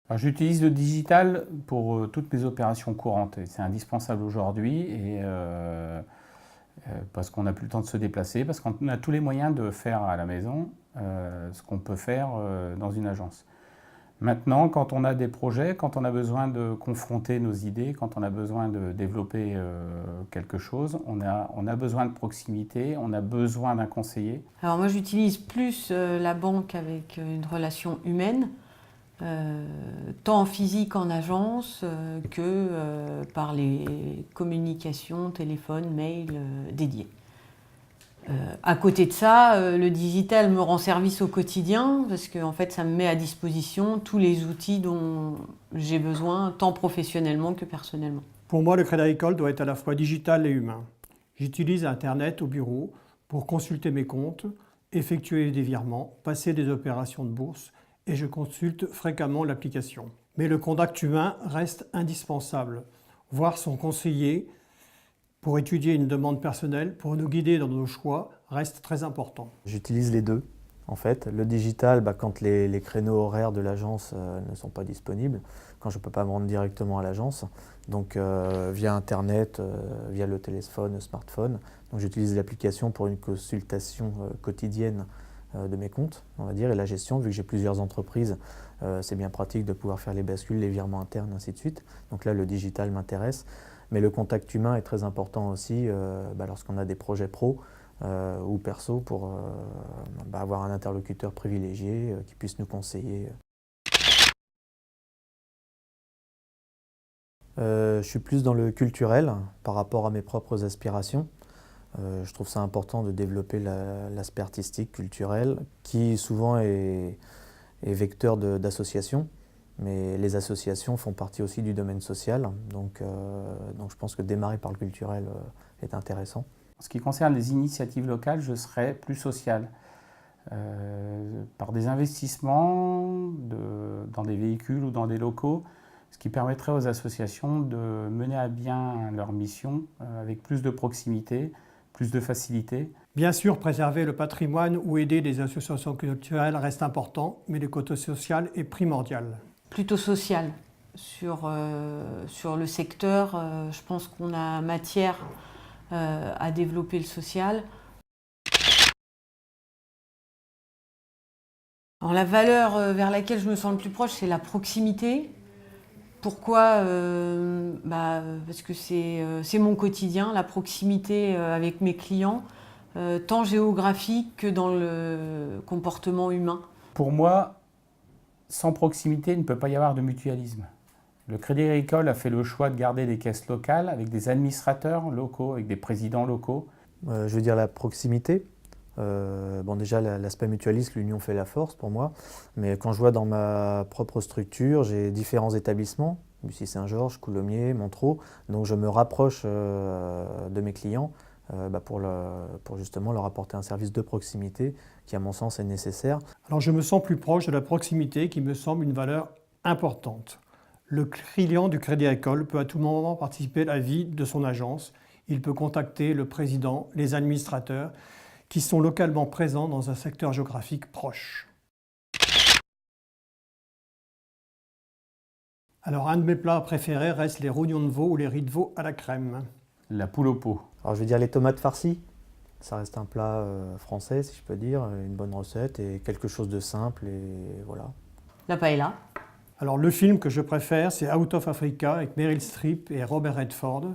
Alors, j'utilise le digital pour toutes mes opérations courantes. C'est indispensable aujourd'hui parce qu'on n'a plus le temps de se déplacer, parce qu'on a tous les moyens de faire à la maison ce qu'on peut faire dans une agence. Maintenant, quand on a des projets, quand on a besoin de confronter nos idées, quand on a besoin de développer quelque chose, on a besoin de proximité, on a besoin d'un conseiller. Alors moi j'utilise plus la banque avec une relation humaine, tant en physique en agence que par les communications, téléphone, mail dédiés. À côté de ça, le digital me rend service au quotidien parce que en fait, ça me met à disposition tous les outils dont j'ai besoin, tant professionnellement que personnellement. Pour moi, le Crédit Agricole doit être à la fois digital et humain. J'utilise Internet au bureau pour consulter mes comptes, effectuer des virements, passer des opérations de bourse et je consulte fréquemment l'application. Mais le contact humain reste indispensable. Voir son conseiller pour étudier une demande personnelle, pour nous guider dans nos choix, reste très important. J'utilise les deux. En fait, le digital, quand les créneaux horaires de l'agence ne sont pas disponibles, quand je ne peux pas me rendre directement à l'agence, donc via Internet, via le téléphone, le smartphone. Donc j'utilise l'application pour une consultation quotidienne de mes comptes, on va dire, et la gestion, vu que j'ai plusieurs entreprises, c'est bien pratique de pouvoir faire les bascules, les virements internes, ainsi de suite. Donc là, le digital m'intéresse. Mais le contact humain est très important aussi lorsqu'on a des projets pro ou perso pour avoir un interlocuteur privilégié qui puisse nous conseiller. Je suis plus dans le culturel par rapport à mes propres aspirations. Je trouve ça important de développer l'aspect artistique, culturel, qui souvent est vecteur d'associations. Mais les associations font partie aussi du domaine social, donc je pense que démarrer par le culturel est intéressant. En ce qui concerne les initiatives locales, je serais plus social. Par des investissements dans des véhicules ou dans des locaux, ce qui permettrait aux associations de mener à bien leur mission avec plus de proximité, plus de facilité. Bien sûr, préserver le patrimoine ou aider les associations culturelles reste important, mais le côté social est primordial. Plutôt social. Sur le secteur, je pense qu'on a matière à développer le social. Alors, la valeur vers laquelle je me sens le plus proche, c'est la proximité. Pourquoi parce que c'est mon quotidien, la proximité avec mes clients, tant géographique que dans le comportement humain. Pour moi, sans proximité, il ne peut pas y avoir de mutualisme. Le Crédit Agricole a fait le choix de garder des caisses locales avec des administrateurs locaux, avec des présidents locaux. Je veux dire la proximité. Déjà, l'aspect mutualiste, l'union fait la force pour moi. Mais quand je vois dans ma propre structure, j'ai différents établissements, Bussy-Saint-Georges, Coulommiers, Montereau. Donc je me rapproche de mes clients pour justement leur apporter un service de proximité qui, à mon sens, est nécessaire. Alors je me sens plus proche de la proximité qui me semble une valeur importante. Le client du Crédit Agricole peut à tout moment participer à la vie de son agence. Il peut contacter le président, les administrateurs qui sont localement présents dans un secteur géographique proche. Alors un de mes plats préférés reste les rognons de veau ou les riz de veau à la crème. La poule au pot. Alors je veux dire les tomates farcies. Ça reste un plat français, si je peux dire, une bonne recette et quelque chose de simple et voilà. La paella. Alors le film que je préfère, c'est Out of Africa avec Meryl Streep et Robert Redford.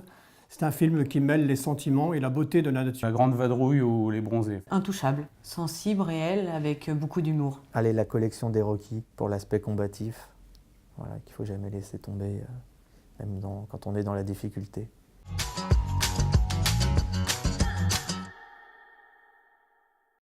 C'est un film qui mêle les sentiments et la beauté de la nature. La grande vadrouille ou les bronzés. Intouchable, sensible, réel, avec beaucoup d'humour. Allez, la collection des Rocky pour l'aspect combatif, voilà, qu'il ne faut jamais laisser tomber, même quand on est dans la difficulté.